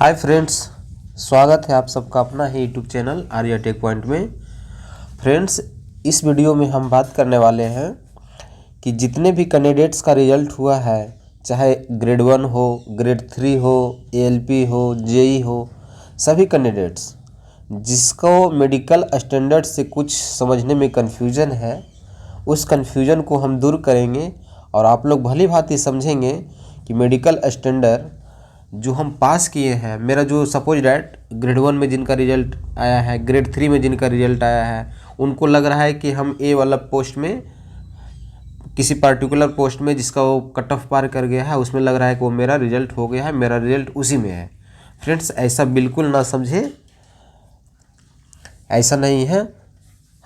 Hi friends, स्वागत है आप सबका अपना ही YouTube channel Arya tech point में। फ्रेंड्स, इस वीडियो में हम बात करने वाले हैं कि जितने भी कैंडिडेट्स का रिजल्ट हुआ है, चाहे ग्रेड 1 हो, ग्रेड 3 हो, एएलपी हो, जेई हो, सभी कैंडिडेट्स जिसको मेडिकल स्टैंडर्ड से कुछ समझने में कन्फ्यूजन है, उस कन्फ्यूजन को हम दूर करेंगे और आप लोग भली भांति समझेंगे कि मेडिकल स्टैंडर्ड जो हम पास किए हैं, मेरा जो सपोज डैट ग्रेड 1 में जिनका रिजल्ट आया है, ग्रेड 3 में जिनका रिजल्ट आया है, उनको लग रहा है कि हम ए वाला पोस्ट में, किसी पर्टिकुलर पोस्ट में जिसका वो कट ऑफ पार कर गया है, उसमें लग रहा है कि वो मेरा रिजल्ट हो गया है, मेरा रिजल्ट उसी में है। फ्रेंड्स, ऐसा बिल्कुल ना समझे, ऐसा नहीं है।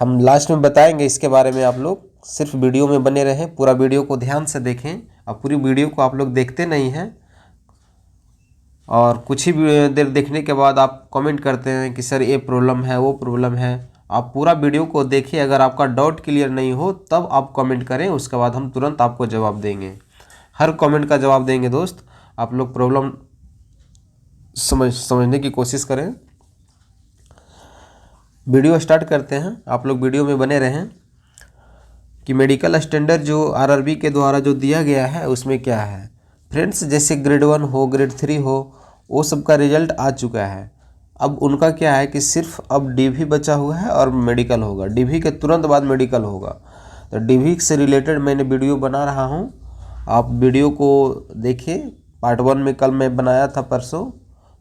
हम लास्ट में बताएंगे इसके बारे में। आप लोग सिर्फ वीडियो में बने रहें, पूरा वीडियो को ध्यान से देखें। और पूरी वीडियो को आप लोग देखते नहीं हैं और कुछ ही देर देखने के बाद आप कमेंट करते हैं कि सर ये प्रॉब्लम है, वो प्रॉब्लम है। आप पूरा वीडियो को देखिए, अगर आपका डाउट क्लियर नहीं हो तब आप कमेंट करें, उसके बाद हम तुरंत आपको जवाब देंगे। हर कमेंट का जवाब देंगे दोस्त। आप लोग प्रॉब्लम समझने की कोशिश करें। वीडियो स्टार्ट करते हैं, आप लोग वीडियो में बने रहें कि मेडिकल स्टैंडर्ड जो आरआरबी के द्वारा जो दिया गया है उसमें क्या है। फ्रेंड्स, जैसे ग्रेड 1 हो, ग्रेड 3 हो, वो सब का रिजल्ट आ चुका है। अब उनका क्या है कि सिर्फ अब डीवी बचा हुआ है और मेडिकल होगा। डीवी के तुरंत बाद मेडिकल होगा। तो डीवी से रिलेटेड मैंने वीडियो बना रहा हूँ, आप वीडियो को देखिए। पार्ट 1 में कल मैं बनाया था परसों,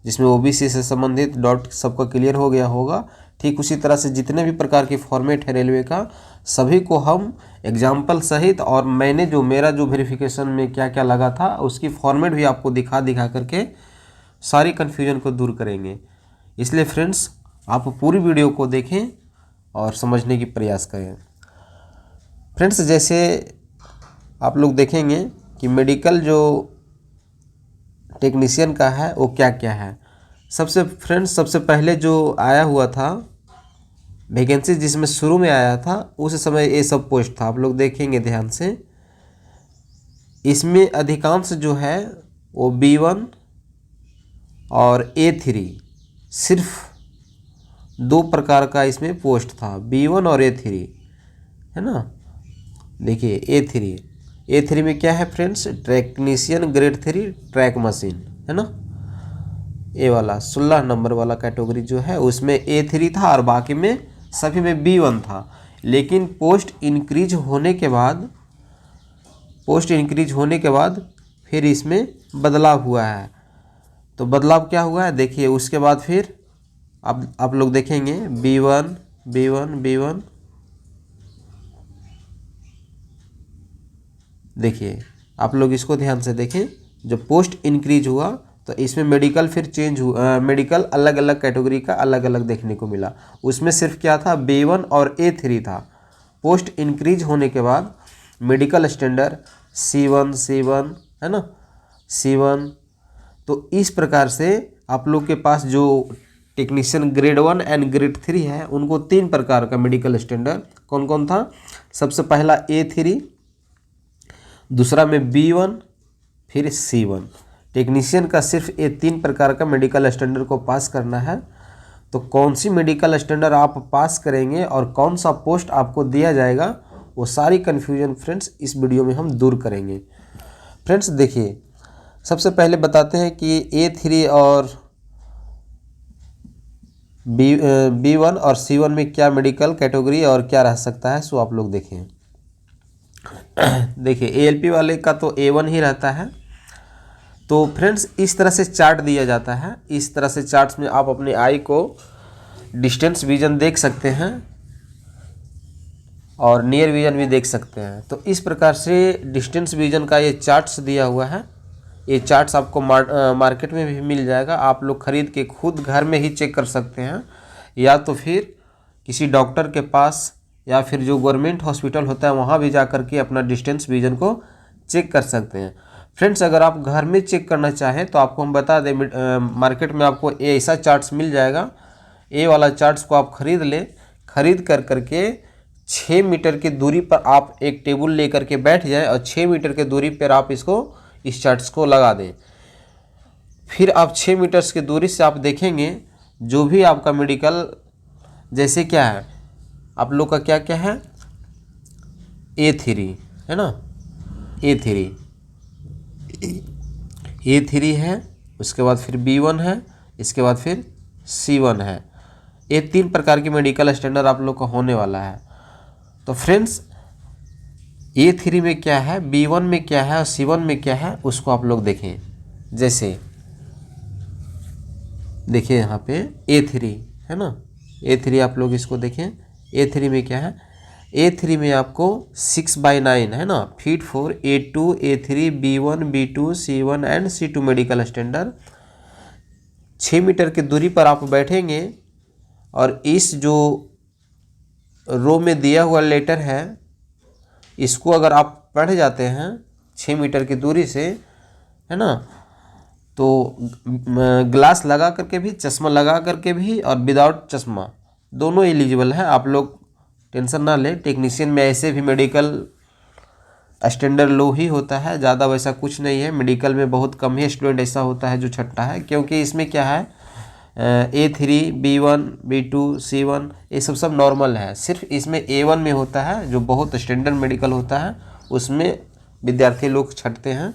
जिसमें ओबीसी से संबंधित डाउट सबका क्लियर हो गया होगा। ठीक उसी तरह से जितने भी प्रकार की फॉर्मेट है रेलवे का, सभी को हम एग्जाम्पल सहित, और मैंने जो मेरा जो वेरिफिकेशन में क्या क्या लगा था उसकी फॉर्मेट भी आपको दिखा करके सारी कन्फ्यूजन को दूर करेंगे। इसलिए फ्रेंड्स, आप पूरी वीडियो को देखें और समझने की प्रयास करें। फ्रेंड्स, जैसे आप लोग देखेंगे कि मेडिकल जो टेक्नीशियन का है वो क्या क्या है। सबसे पहले जो आया हुआ था वैकेंसी, जिसमें शुरू में आया था, उस समय ये सब पोस्ट था। आप लोग देखेंगे ध्यान से, इसमें अधिकांश जो है वो B1 और A3, सिर्फ 2 प्रकार का इसमें पोस्ट था, B1 और A3, है ना। देखिए A3 में क्या है friends, technician grade 3 track machine, है ना। ए वाला 16 नंबर वाला कैटेगरी जो है उसमें A3 था और बाकी में सभी में B1 था। लेकिन पोस्ट इंक्रीज होने के बाद फिर इसमें बदलाव हुआ है। तो बदलाव क्या हुआ है देखिए। उसके बाद फिर आप लोग देखेंगे B1। देखिए, आप लोग इसको ध्यान से देखें। जब पोस्ट इंक्रीज हुआ तो इसमें मेडिकल फिर चेंज हुआ। मेडिकल अलग अलग कैटेगरी का अलग अलग देखने को मिला। उसमें सिर्फ क्या था, B1 और A3 था। पोस्ट इंक्रीज होने के बाद मेडिकल स्टैंडर्ड C1 है ना, C1। तो इस प्रकार से आप लोग के पास जो टेक्नीशियन ग्रेड 1 एंड ग्रेड 3 है, उनको 3 प्रकार का मेडिकल स्टैंडर्ड कौन कौन था। सबसे पहला A3, दूसरा में B1, फिर C1। टेक्नीशियन का सिर्फ ये 3 प्रकार का मेडिकल स्टैंडर्ड को पास करना है। तो कौन सी मेडिकल स्टैंडर्ड आप पास करेंगे और कौन सा पोस्ट आपको दिया जाएगा, वो सारी कन्फ्यूजन फ्रेंड्स इस वीडियो में हम दूर करेंगे। फ्रेंड्स देखिए, सबसे पहले बताते हैं कि A3 और B1 और C1 में क्या मेडिकल कैटेगरी और क्या रह सकता है, सो आप लोग देखें। देखिए, ALP वाले का तो A1 ही रहता है। तो फ्रेंड्स, इस तरह से चार्ट दिया जाता है। इस तरह से चार्ट्स में आप अपने आई को डिस्टेंस विजन देख सकते हैं और नियर विजन भी देख सकते हैं। तो इस प्रकार से डिस्टेंस विजन का ये चार्ट्स दिया हुआ है। ये चार्ट्स आपको मार्केट में भी मिल जाएगा। आप लोग खरीद के खुद घर में ही चेक कर सकते हैं, या तो फिर किसी डॉक्टर के पास या फिर जो गवर्नमेंट हॉस्पिटल होता है वहाँ भी जा कर के अपना डिस्टेंस विजन को चेक कर सकते हैं। फ्रेंड्स, अगर आप घर में चेक करना चाहें तो आपको हम बता दें, मार्केट में आपको ऐसा चार्ट्स मिल जाएगा। ये वाला चार्ट्स को आप खरीद लें। खरीद करके 6 मीटर की दूरी पर आप एक टेबल लेकर के बैठ जाएं और 6 मीटर की दूरी पर आप इस चार्ट्स को लगा दें। फिर आप 6 मीटर्स की दूरी से आप देखेंगे जो भी आपका मेडिकल, जैसे क्या है आप लोग का क्या क्या है, A3 है ना, A3 है, उसके बाद फिर B1 है, इसके बाद फिर C1 है। ये 3 प्रकार की मेडिकल स्टैंडर्ड आप लोग का होने वाला है। तो फ्रेंड्स A3 में क्या है, B1 में क्या है और C1 में क्या है, उसको आप लोग देखें। जैसे देखिए यहाँ पे A3 है ना, A3 आप लोग इसको देखें। A3 में क्या है, A3 में आपको 6/9 है ना, fit for A2, A3, B1, B2, C1 and C2 medical standard. 6 metre की दूरी पर आप बैठेंगे और इस जो रो में दिया हुआ लेटर है इसको अगर आप पढ़ जाते हैं 6 मीटर की दूरी से, है ना, तो ग्लास लगा करके भी, चश्मा लगा करके भी और विदाउट चश्मा दोनों एलिजिबल है। आप लोग टेंशन ना लें, टेक्नीशियन में ऐसे भी मेडिकल स्टैंडर्ड लो ही होता है, ज़्यादा वैसा कुछ नहीं है। मेडिकल में बहुत कम ही स्टूडेंट ऐसा होता है जो छठा है, क्योंकि इसमें क्या है A3, B1, B2, C1 ये सब नॉर्मल है। सिर्फ इसमें A1 में होता है जो बहुत स्टैंडर्ड मेडिकल होता है, उसमें विद्यार्थी लोग छठते हैं।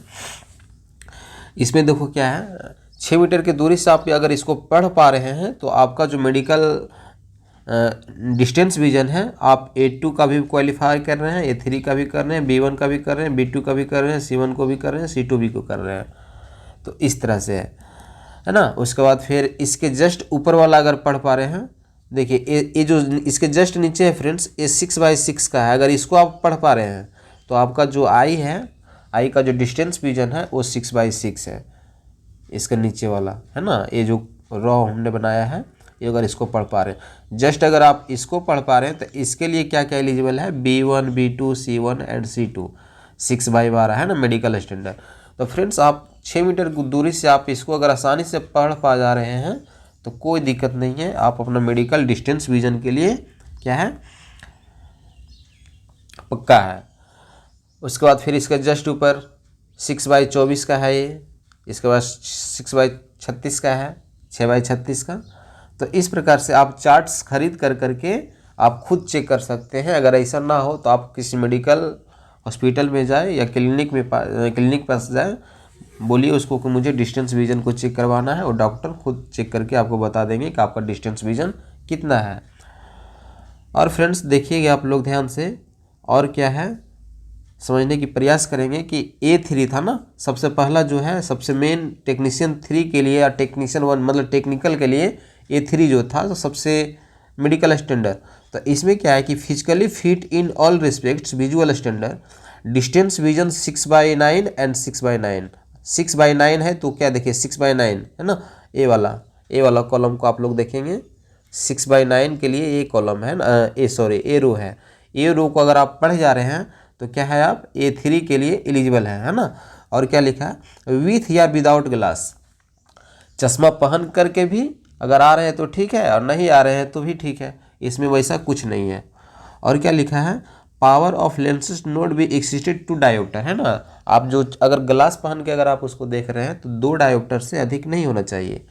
इसमें देखो क्या है, 6 मीटर की दूरी से आप अगर इसको पढ़ पा रहे हैं तो आपका जो मेडिकल डिस्टेंस विजन है, आप A2 का भी क्वालिफाई कर रहे हैं, A3 का भी कर रहे हैं, B1 का भी कर रहे हैं, B2 का भी कर रहे हैं, C1 को भी कर रहे हैं, C2 भी को कर रहे हैं। तो इस तरह से है ना। उसके बाद फिर इसके जस्ट ऊपर वाला अगर पढ़ पा रहे हैं, देखिए ये जो इसके जस्ट नीचे है फ्रेंड्स, ये 6/6 का है। अगर इसको आप पढ़ पा रहे हैं तो आपका जो आई है, आई का जो डिस्टेंस विजन है वो 6/6 है, इसका नीचे वाला है ना। ये जो रॉ हमने बनाया है, ये अगर इसको पढ़ पा रहे हैं, जस्ट अगर आप इसको पढ़ पा रहे हैं तो इसके लिए क्या क्या एलिजिबल है, B1, B2, C1 and C2, 6/12 है ना मेडिकल स्टैंडर्ड। तो फ्रेंड्स आप 6 मीटर की दूरी से आप इसको अगर आसानी से पढ़ पा जा रहे हैं तो कोई दिक्कत नहीं है, आप अपना मेडिकल डिस्टेंस विजन के लिए क्या है, पक्का है। उसके बाद फिर इसका जस्ट ऊपर 6/24 का है ये, इसके बाद 6/36 का है, 6/36 का। तो इस प्रकार से आप चार्ट्स खरीद कर करके आप खुद चेक कर सकते हैं। अगर ऐसा ना हो तो आप किसी मेडिकल हॉस्पिटल में जाए या क्लिनिक पास जाए, बोलिए उसको कि मुझे डिस्टेंस विजन को चेक करवाना है, और डॉक्टर खुद चेक करके आपको बता देंगे कि आपका डिस्टेंस विजन कितना है। और फ्रेंड्स देखिएगा आप लोग ध्यान से, और क्या है समझने की प्रयास करेंगे कि A3 था ना, सबसे पहला जो है, सबसे मेन टेक्नीशियन 3 के लिए या टेक्नीशियन 1 मतलब टेक्निकल के लिए A3 जो था तो सबसे मेडिकल स्टैंडर्ड। तो इसमें क्या है कि physically fit in all respects visual standard, distance vision 6/9 and 6/9। 6/9 है तो क्या देखिए 6/9 है ना, ए वाला कॉलम को आप लोग देखेंगे, 6/9 के लिए ये कॉलम है ना, ए रो है। ए रो को अगर आप पढ़ जा रहे हैं तो क्या है, आप A3 के लिए एलिजिबल है ना। और क्या लिखा है, विथ या विदाउट ग्लास, चश्मा पहन करके भी अगर आ रहे हैं तो ठीक है, और नहीं आ रहे हैं तो भी ठीक है, इसमें वैसा कुछ नहीं है। और क्या लिखा है, power of lenses not be existed two dioptre, है ना। आप जो अगर ग्लास पहन के अगर आप उसको देख रहे हैं तो 2 डायोप्टर से अधिक नहीं होना चाहिए।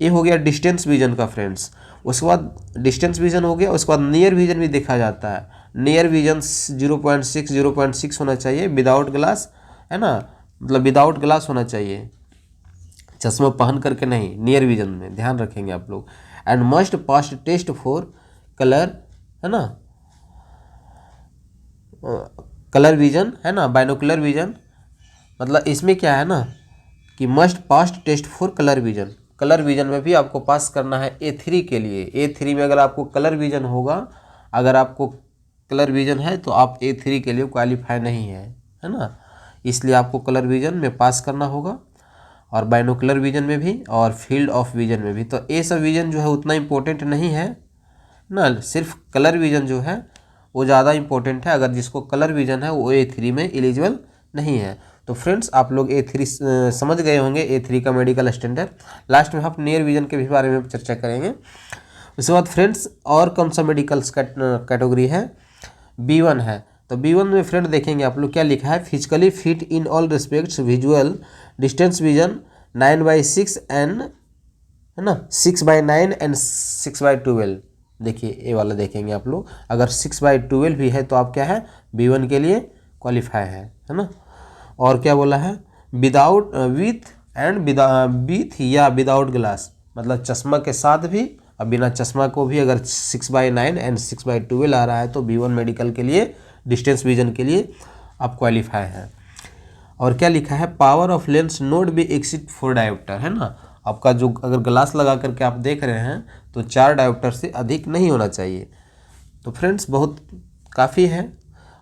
ये हो गया डिस्टेंस विजन का फ्रेंड्स। उसके बाद डिस्टेंस विजन हो गया, उसके बाद नियर विजन भी देखा जाता है। नियर विजन 0.6 होना चाहिए विदाउट ग्लास, है ना, मतलब विदाउट ग्लास होना चाहिए, चश्मा पहन करके नहीं, नियर विजन में ध्यान रखेंगे आप लोग। And must pass test for colour, है ना, कलर विजन, है ना, बाइनोकुलर विजन। मतलब इसमें क्या है ना कि must pass test for colour vision, colour vision में भी आपको पास करना है A3 के लिए। A3 में अगर आपको कलर विजन होगा, अगर आपको कलर विजन है तो आप A3 के लिए क्वालिफाई नहीं है ना, इसलिए आपको कलर विजन में पास करना होगा, और बाइनोकुलर विजन में भी और फील्ड ऑफ विजन में भी। तो ये सब विजन जो है उतना इम्पोर्टेंट नहीं है ना, सिर्फ कलर विजन जो है वो ज़्यादा इम्पोर्टेंट है। अगर जिसको कलर विजन है वो A3 में एलिजिबल नहीं है। तो फ्रेंड्स आप लोग A3 समझ गए होंगे, A3 का मेडिकल स्टैंडर्ड। लास्ट में हम नियर विजन के भी बारे में चर्चा करेंगे। उसके बाद फ्रेंड्स और कौन सा मेडिकल कैटेगरी है, B1 है। तो B1 में फ्रेंड देखेंगे आप लोग क्या लिखा है, physically fit in all respects visual distance vision 9/6 and, है ना, 6/9 एंड 6/12। देखिए ये वाला देखेंगे आप लोग, अगर 6/12 भी है तो आप क्या है, B1 के लिए क्वालिफाई है ना। और क्या बोला है, विदाउट विथ एंड विथ या विदाउट ग्लास, मतलब चश्मा के साथ भी और बिना चश्मा को भी अगर 6/9 एंड 6/12 आ रहा है तो B1 मेडिकल के लिए, डिस्टेंस विजन के लिए आप क्वालिफाई हैं। और क्या लिखा है, power of lens note be exceed 4 dioptre, है ना। आपका जो अगर ग्लास लगा करके आप देख रहे हैं तो 4 डायोप्टर से अधिक नहीं होना चाहिए। तो फ्रेंड्स बहुत काफ़ी है।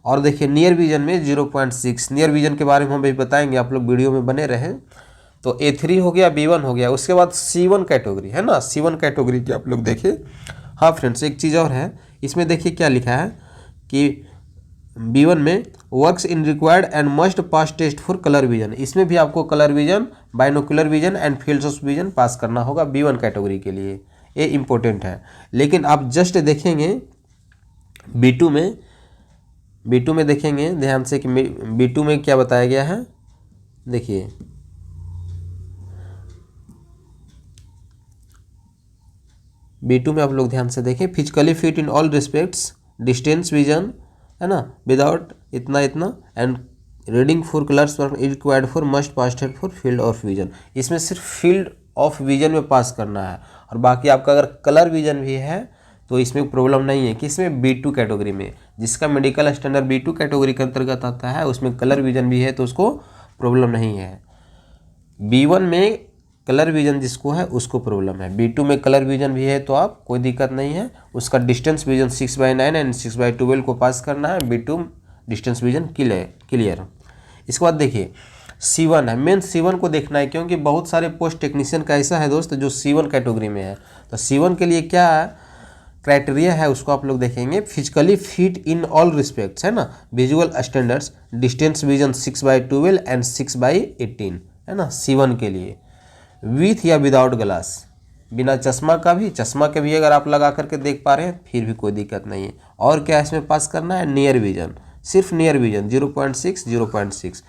और देखिए नियर विजन में 0.6, नियर विजन के बारे में हम भी बताएंगे, आप लोग वीडियो में बने रहें। तो A3 हो गया, B1 हो गया, उसके बाद C1 कैटेगरी, है ना, C1 कैटेगरी की आप लोग देखिए। हाँ फ्रेंड्स एक चीज़ और है, इसमें देखिए क्या लिखा है कि B1 में works in required and must pass test for colour vision, इसमें भी आपको colour vision, binocular vision and fields of vision pass करना होगा B1 कैटेगरी के लिए, ये इंपॉर्टेंट है। लेकिन आप जस्ट देखेंगे B2 में देखेंगे ध्यान से कि B2 में क्या बताया गया है। देखिए B2 में आप लोग ध्यान से देखें, physically fit in all respects, distance vision, है ना, विदाउट इतना and reading for colours required for must pass test for field of vision, इसमें सिर्फ फील्ड ऑफ विजन में पास करना है। और बाकी आपका अगर कलर विजन भी है तो इसमें प्रॉब्लम नहीं है। किसमें, B2 कैटेगरी में, जिसका मेडिकल स्टैंडर्ड B2 कैटेगरी के अंतर्गत आता है उसमें कलर विजन भी है तो उसको प्रॉब्लम नहीं है। B1 में कलर विजन जिसको है उसको प्रॉब्लम है, B2 में कलर विजन भी है तो आप कोई दिक्कत नहीं है। उसका डिस्टेंस विजन 6/9 एंड 6/12 को पास करना है, B2 डिस्टेंस विजन क्लियर। इसके बाद देखिए C1 है, मेन C1 को देखना है क्योंकि बहुत सारे पोस्ट टेक्नीशियन का ऐसा है दोस्त जो C1 कैटेगरी में है। तो C1 के लिए क्या क्राइटेरिया है उसको आप लोग देखेंगे, physically fit in all respects, है ना, visual standards, distance vision 6/12 and 6/18, है ना, C1 के लिए, विथ या विदाउट ग्लास, बिना चश्मा का भी, चश्मा के भी अगर आप लगा करके देख पा रहे हैं फिर भी कोई दिक्कत नहीं है। और क्या इसमें पास करना है, नियर विजन, सिर्फ नियर विजन 0.6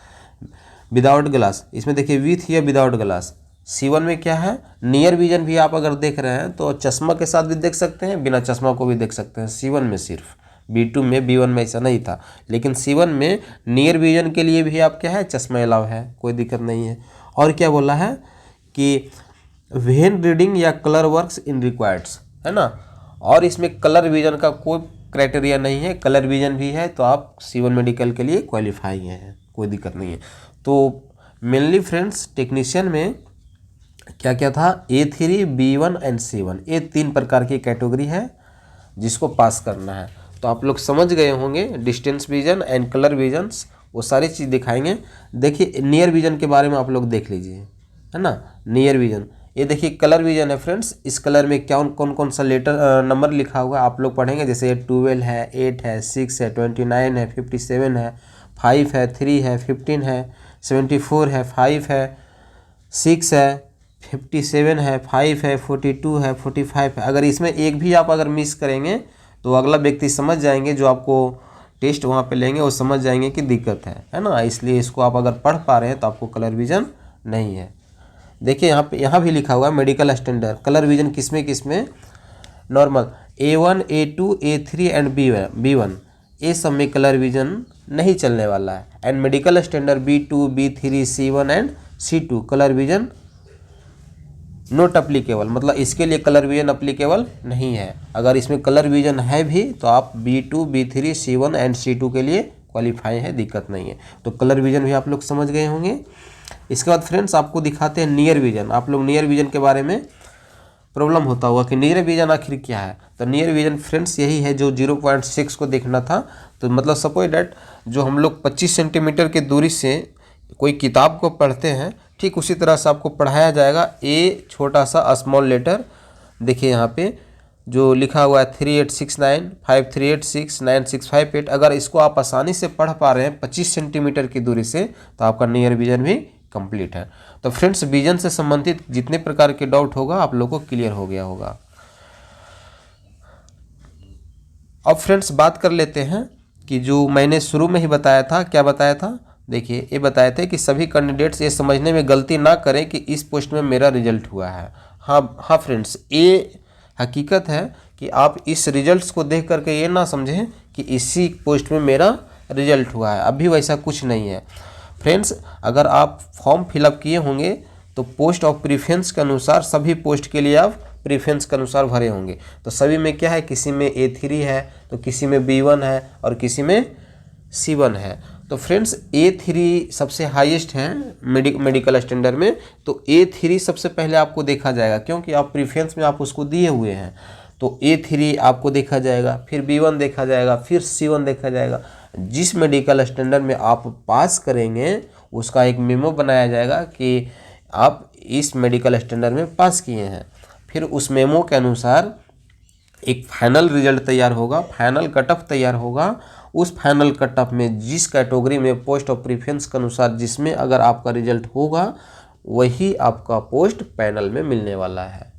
विदाउट ग्लास, इसमें देखिए विथ या विदाउट ग्लास। C1 में क्या है, नियर विजन भी आप अगर देख रहे हैं तो चश्मा के साथ भी देख सकते हैं, बिना चश्मा को भी देख सकते हैं C1 में सिर्फ, B2 में, B1 में ऐसा नहीं था। लेकिन C1 में नियर विजन के लिए भी आप क्या है, चश्मा अलाउ है, कोई दिक्कत नहीं है। और क्या बोला है कि वेन रीडिंग या कलर वर्क्स इन रिक्वायर्ड्स, है ना, और इसमें कलर विजन का कोई क्राइटेरिया नहीं है, कलर विजन भी है तो आप C1 मेडिकल के लिए क्वालिफाई हैं, कोई दिक्कत नहीं है। तो मेनली फ्रेंड्स टेक्नीशियन में क्या क्या था, A3, B1 एंड C1, ये 3 प्रकार की कैटेगरी है जिसको पास करना है। तो आप लोग समझ गए होंगे, distance vision and colour visions वो सारी चीज़ दिखाएंगे। देखिए नियर विजन के बारे में आप लोग देख लीजिए, है ना, नियर विजन, ये देखिए कलर विजन है फ्रेंड्स, इस कलर में क्या कौन सा लेटर नंबर लिखा हुआ आप लोग पढ़ेंगे, जैसे 12 है, 8 है, 6 है, 29 है, 57 है, 5 है, 3 है, 15 है, 74 है, 5 है, 6 है, 57 है, 5 है, 42 है, 45 है। अगर इसमें एक भी आप अगर मिस करेंगे तो अगला व्यक्ति समझ जाएंगे, जो आपको टेस्ट वहाँ पे लेंगे वो समझ जाएंगे कि दिक्कत है ना। इसलिए इसको आप अगर पढ़ पा रहे हैं तो आपको कलर विजन नहीं है। देखिए यहाँ भी लिखा हुआ है मेडिकल स्टैंडर्ड, कलर विजन किसमें normal A1, A2, A3 and B1, ये सब में कलर विजन नहीं चलने वाला है। And medical standard B2, B3, C1 and C2 colour vision not applicable, मतलब इसके लिए कलर विजन अप्लीकेबल नहीं है। अगर इसमें कलर विजन है भी तो आप B2, B3, C1 and C2 के लिए क्वालिफाई है, दिक्कत नहीं है। तो कलर विजन भी आप लोग समझ गए होंगे। इसके बाद फ्रेंड्स आपको दिखाते हैं नियर विजन। आप लोग नियर विजन के बारे में प्रॉब्लम होता होगा कि नियर विजन आखिर क्या है। तो नियर विजन फ्रेंड्स यही है जो 0.6 को देखना था। तो मतलब सपोज डैट जो हम लोग 25 सेंटीमीटर की दूरी से कोई किताब को पढ़ते हैं, ठीक उसी तरह से आपको पढ़ाया जाएगा। ए छोटा सा स्मॉल लेटर, देखिए यहाँ पे जो लिखा हुआ है 3869 5386 9658, अगर इसको आप आसानी से पढ़ पा रहे हैं 25 सेंटीमीटर की दूरी से तो आपका नियर विजन भी कंप्लीट है। तो फ्रेंड्स विजन से संबंधित जितने प्रकार के डाउट होगा आप लोगों को क्लियर हो गया होगा। अब फ्रेंड्स बात कर लेते हैं कि जो मैंने शुरू में ही बताया था, क्या बताया था, देखिए ये बताए थे कि सभी कैंडिडेट्स ये समझने में गलती ना करें कि इस पोस्ट में मेरा रिजल्ट हुआ है। हाँ फ्रेंड्स, ये हकीकत है कि आप इस रिजल्ट्स को देख करके ये ना समझें कि इसी पोस्ट में मेरा रिजल्ट हुआ है, अभी वैसा कुछ नहीं है फ्रेंड्स। अगर आप फॉर्म फिलअप किए होंगे तो पोस्ट ऑफ प्रीफरेंस के अनुसार सभी पोस्ट के लिए आप प्रीफरेंस के अनुसार भरे होंगे। तो सभी में क्या है, किसी में A3 है तो किसी में B1 है और किसी में C1 है। तो फ्रेंड्स A3 सबसे हाईएस्ट है मेडिकल स्टैंडर्ड में, तो A3 सबसे पहले आपको देखा जाएगा क्योंकि आप प्रीफरेंस में आप उसको दिए हुए हैं। तो A3 आपको देखा जाएगा, फिर B1 देखा जाएगा, फिर C1 देखा जाएगा। जिस मेडिकल स्टैंडर्ड में आप पास करेंगे उसका एक मेमो बनाया जाएगा कि आप इस मेडिकल स्टैंडर्ड में पास किए हैं। फिर उस मेमो के अनुसार एक फाइनल रिजल्ट तैयार होगा, फाइनल कट ऑफ तैयार होगा। उस फाइनल कट ऑफ में जिस कैटेगरी में पोस्ट ऑफ प्रीफरेंस के अनुसार जिसमें अगर आपका रिजल्ट होगा वही आपका पोस्ट पैनल में मिलने वाला है।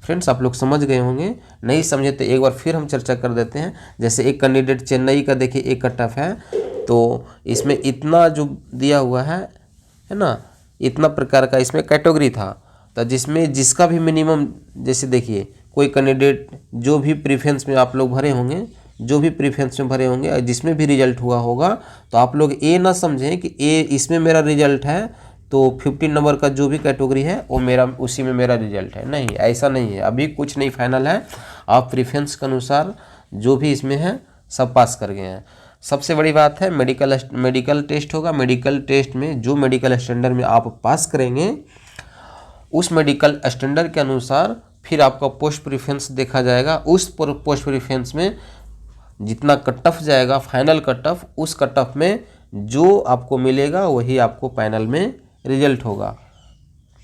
फ्रेंड्स आप लोग समझ गए होंगे, नहीं समझे तो एक बार फिर हम चर्चा कर देते हैं। जैसे एक कैंडिडेट चेन्नई का देखिए एक कट ऑफ है, तो इसमें इतना जो दिया हुआ है ना, इतना प्रकार का इसमें कैटेगरी था। तो जिसमें जिसका भी मिनिमम, जैसे देखिए कोई कैंडिडेट जो भी प्रीफरेंस में आप लोग भरे होंगे, जो भी प्रीफरेंस में भरे होंगे जिसमें भी रिजल्ट हुआ होगा, तो आप लोग ये ना समझें कि ये इसमें मेरा रिजल्ट है तो 15 नंबर का जो भी कैटेगरी है वो मेरा उसी में मेरा रिजल्ट है। नहीं, ऐसा नहीं है, अभी कुछ नहीं फाइनल है। आप प्रीफरेंस के अनुसार जो भी इसमें है सब पास कर गए हैं। सबसे बड़ी बात है मेडिकल टेस्ट होगा। मेडिकल टेस्ट में जो मेडिकल स्टैंडर्ड में आप पास करेंगे उस मेडिकल स्टैंडर्ड के अनुसार फिर आपका पोस्ट प्रीफरेंस देखा जाएगा। उस पोस्ट प्रीफरेंस में जितना कट ऑफ जाएगा फाइनल कट ऑफ, उस कट ऑफ में जो आपको मिलेगा वही आपको पैनल में रिजल्ट होगा,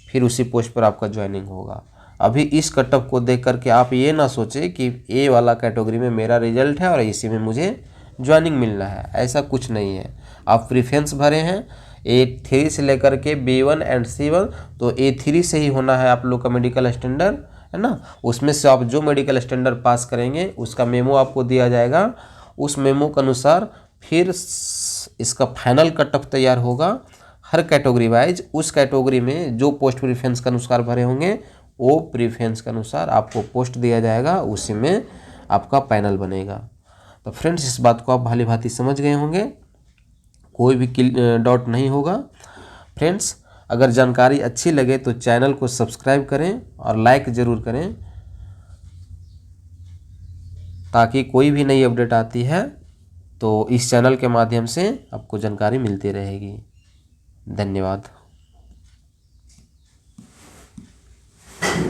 फिर उसी पोस्ट पर आपका ज्वाइनिंग होगा। अभी इस कट ऑफ को देख करके आप ये ना सोचें कि ए वाला कैटेगरी में मेरा रिजल्ट है और इसी में मुझे ज्वाइनिंग मिलना है, ऐसा कुछ नहीं है। आप प्रीफरेंस भरे हैं A3 से लेकर के B1 एंड C1, तो A3 से ही होना है आप लोग का मेडिकल स्टैंडर्ड, है ना। उसमें से आप जो मेडिकल स्टैंडर्ड पास करेंगे उसका मेमो आपको दिया जाएगा। उस मेमो के अनुसार फिर इसका फाइनल कट ऑफ तैयार होगा हर कैटेगरी वाइज। उस कैटेगरी में जो पोस्ट प्रीफरेंस के अनुसार भरे होंगे वो प्रीफरेंस के अनुसार आपको पोस्ट दिया जाएगा, उसी में आपका पैनल बनेगा। तो फ्रेंड्स इस बात को आप भली भांति समझ गए होंगे, कोई भी डाउट नहीं होगा। फ्रेंड्स अगर जानकारी अच्छी लगे तो चैनल को सब्सक्राइब करें और लाइक ज़रूर करें, ताकि कोई भी नई अपडेट आती है तो इस चैनल के माध्यम से आपको जानकारी मिलती रहेगी। धन्यवाद।